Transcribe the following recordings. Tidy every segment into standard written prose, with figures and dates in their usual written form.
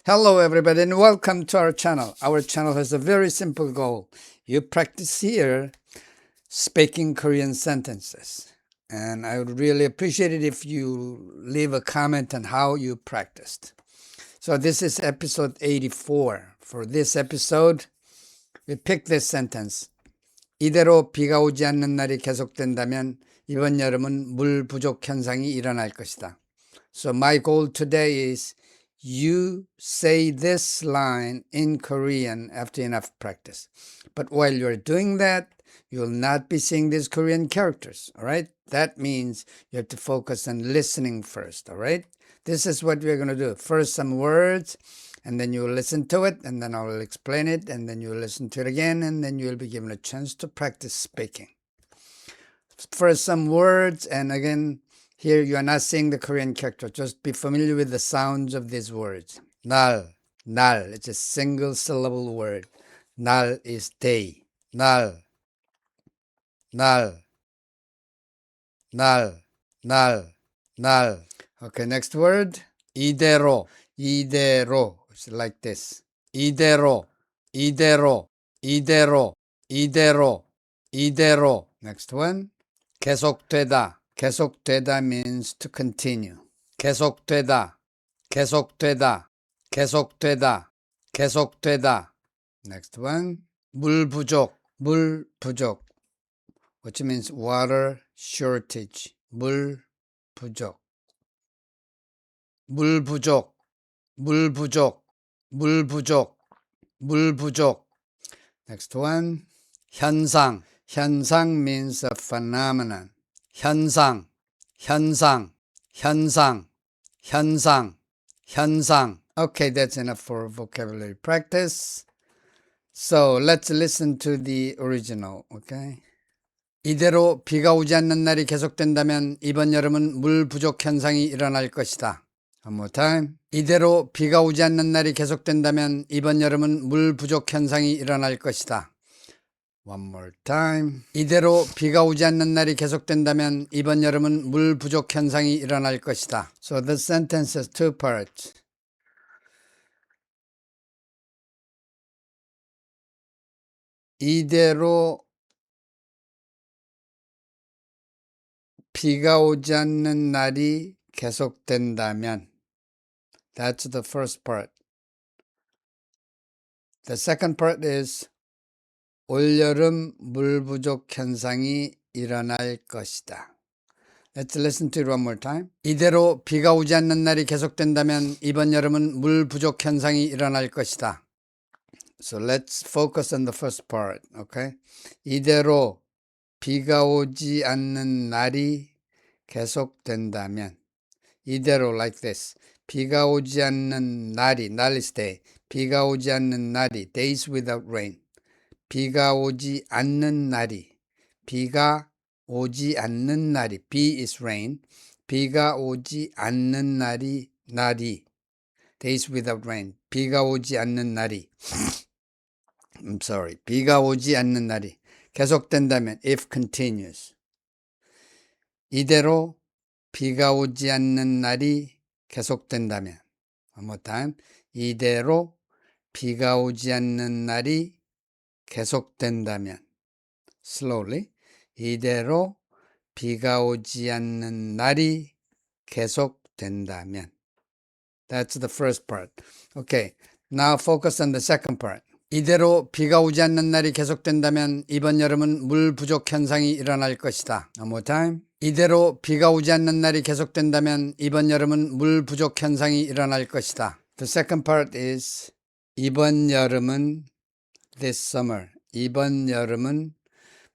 Hello everybody and welcome to our channel. Our channel has a very simple goal. You practice here speaking Korean sentences. And I would really appreciate it if you leave a comment on how you practiced. So this is episode 84. For this episode, we pick this sentence. 이대로 비가 오지 않는 날이 계속된다면 이번 여름은 물 부족 현상이 일어날 것이다. So my goal today is you say this line in Korean after enough practice. But while you're doing that, you'll not be seeing these Korean characters, all right? That means you have to focus on listening first, all right? This is what we're going to do. First, some words, and then you'll listen to it, and then I will explain it, and then you'll listen to it again, and then you'll be given a chance to practice speaking. First, some words, and again, here you are not seeing the Korean character. Just be familiar with the sounds of these words. 날, it's a single syllable word. 날 is day. 날. Okay, next word. 이대로. It's like this. 이대로. Next one. 계속되다 means to continue. 계속되다. Next one. 물 부족, which means water shortage. 물 부족. Next one. 현상 means a phenomenon. 현상. Okay, that's enough for vocabulary practice. So let's listen to the original, okay? 이대로 비가 오지 않는 날이 계속된다면 이번 여름은 물 부족 현상이 일어날 것이다. One more time. 이대로 비가 오지 않는 날이 계속된다면 이번 여름은 물 부족 현상이 일어날 것이다. One more time. 이대로 비가 오지 않는 날이 계속된다면 이번 여름은 물 부족 현상이 일어날 것이다. So the sentence has two parts. 이대로 비가 오지 않는 날이 계속된다면. That's the first part. The second part is 올여름 물 부족 현상이 일어날 것이다. Let's listen to it one more time. 이대로 비가 오지 않는 날이 계속된다면 이번 여름은 물 부족 현상이 일어날 것이다. So let's focus on the first part, okay? 이대로 비가 오지 않는 날이 계속된다면 이대로 like this. 비가 오지 않는 날이, 날 is day. 비가 오지 않는 날이, days without rain. 비가 오지 않는 날이, 비가 오지 않는 날이, be is rain. 비가 오지 않는 날이, days without rain. 비가 오지 않는 날이, I'm sorry. 비가 오지 않는 날이 계속된다면, if continues. 이대로 비가 오지 않는 날이 계속된다면. One more time. 이대로 비가 오지 않는 날이 계속된다면. Slowly. 이대로 비가 오지 않는 날이 계속된다면. That's the first part. Okay. Now focus on the second part. 이대로 비가 오지 않는 날이 계속된다면 이번 여름은 물 부족 현상이 일어날 것이다. One more time. 이대로 비가 오지 않는 날이 계속된다면 이번 여름은 물 부족 현상이 일어날 것이다. The second part is 이번 여름은 this summer. 이번 여름은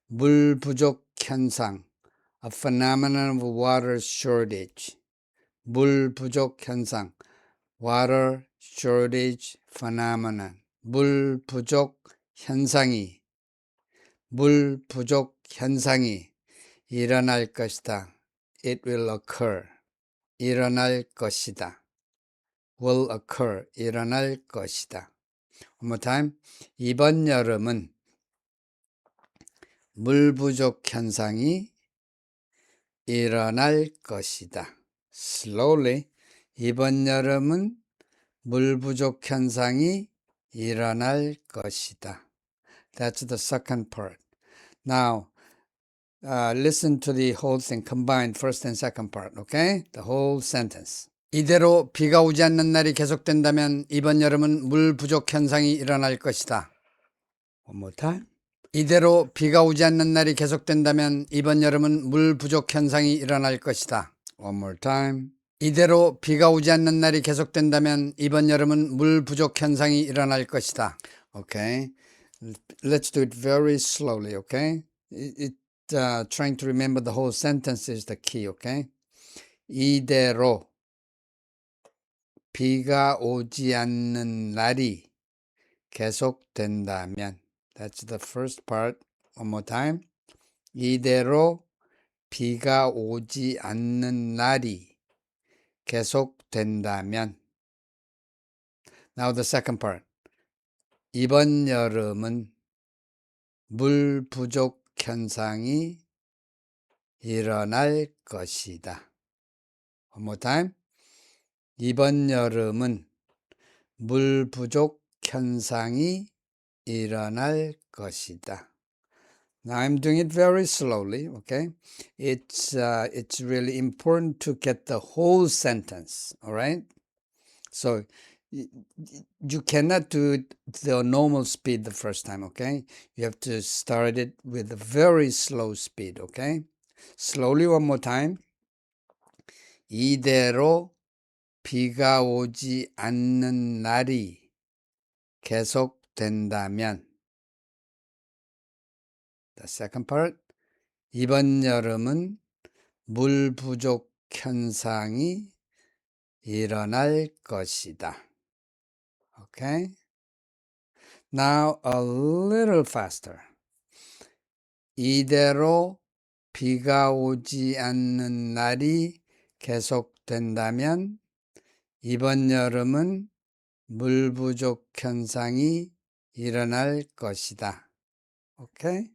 물 부족 현상. A phenomenon of water shortage. 물 부족 현상. Water shortage phenomenon. 물 부족 현상이 일어날 것이다. It will occur. 일어날 것이다. Will occur. 일어날 것이다. One more time. 이번 여름은 물 부족 현상이 일어날 것이다. Slowly. 이번 여름은 물 부족 현상이 일어날 것이다. That's the second part. Now, listen to the whole thing, combined first and second part, okay? The whole sentence. 이대로 비가 오지 않는 날이 계속된다면 이번 여름은 물 부족 현상이 일어날 것이다. One more time. 이대로 비가 오지 않는 날이 계속된다면 이번 여름은 물 부족 현상이 일어날 것이다. One more time. 이대로 비가 오지 않는 날이 계속된다면 이번 여름은 물 부족 현상이 일어날 것이다. Okay. Let's do it very slowly, okay? Trying to remember the whole sentence is the key, okay? 이대로 비가 오지 않는 날이 계속된다면. That's the first part. One more time. 이대로 비가 오지 않는 날이 계속된다면. Now the second part. 이번 여름은 물 부족 현상이 일어날 것이다. One more time. 이번 여름은 물 부족 현상이 일어날 것이다. Now I'm doing it very slowly, okay? It's really important to get the whole sentence, all right? So you cannot do it the normal speed the first time, okay? You have to start it with a very slow speed, okay? Slowly one more time. 이대로 비가 오지 않는 날이 계속된다면. The second part. 이번 여름은 물 부족 현상이 일어날 것이다. Okay? Now a little faster. 이대로 비가 오지 않는 날이 계속된다면 이번 여름은 물 부족 현상이 일어날 것이다. Okay?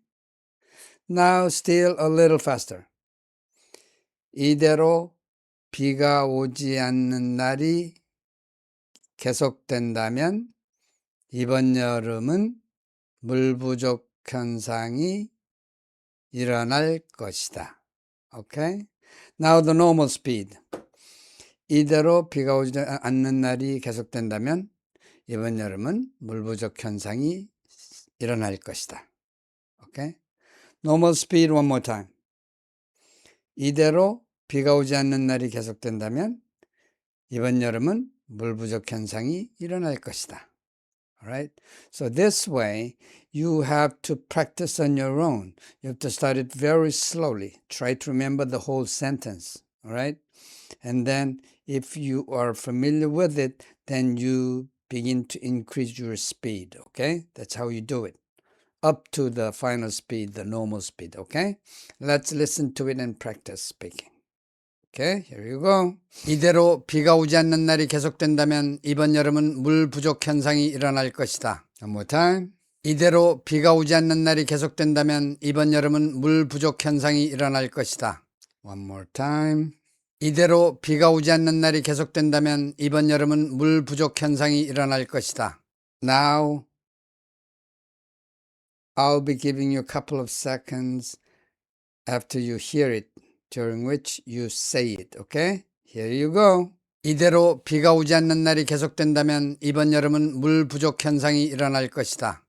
Now still a little faster. 이대로 비가 오지 않는 날이 계속된다면 이번 여름은 물 부족 현상이 일어날 것이다. Okay? Now the normal speed. 이대로 비가 오지 않는 날이 계속된다면 이번 여름은 물 부족 현상이 일어날 것이다. Okay? Normal speed one more time. 이대로 비가 오지 않는 날이 계속된다면 이번 여름은 물 부족 현상이 일어날 것이다. Alright? So this way, you have to practice on your own. You have to start it very slowly. Try to remember the whole sentence. Alright? And then if you are familiar with it, then you begin to increase your speed. Okay? That's how you do it. Up to the final speed, the normal speed. Okay? Let's listen to it and practice speaking. Okay, here you go. 이대로 비가 오지 않는 날이 계속된다면 이번 여름은 물 부족 현상이 일어날 것이다. One more time. 이대로 비가 오지 않는 날이 계속된다면 이번 여름은 물 부족 현상이 일어날 것이다. One more time. 이대로 비가 오지 않는 날이 계속된다면 이번 여름은 물 부족 현상이 일어날 것이다. Now, I'll be giving you a couple of seconds after you hear it, during which you say it, okay? Here you go. 이대로 비가 오지 않는 날이 계속된다면 이번 여름은 물 부족 현상이 일어날 것이다.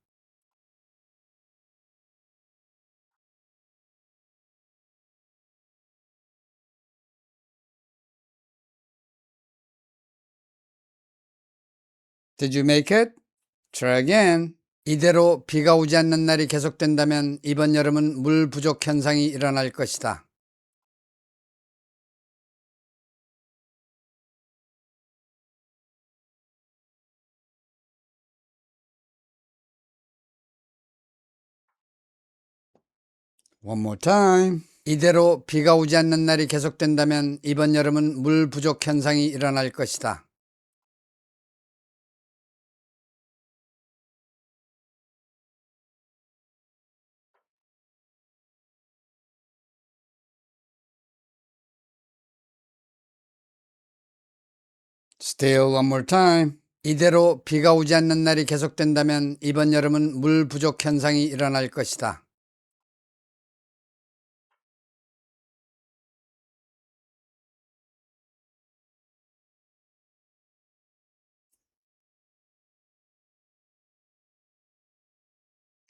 Did you make it? Try again. 이대로 비가 오지 않는 날이 계속된다면 이번 여름은 물 부족 현상이 일어날 것이다. One more time. 이대로 비가 오지 않는 날이 계속된다면 이번 여름은 물 부족 현상이 일어날 것이다. Still one more time. 이대로 비가 오지 않는 날이 계속된다면 이번 여름은 물 부족 현상이 일어날 것이다.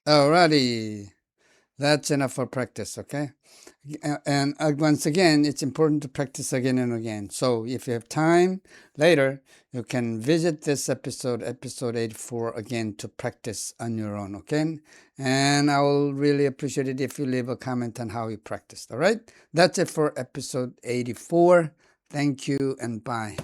Alrighty, that's enough for practice, okay? And once again, it's important to practice again and again. So if you have time later, you can visit this episode 84 again to practice on your own, okay? And I will really appreciate it if you leave a comment on how you practiced, all right? That's it for episode 84. Thank you and bye.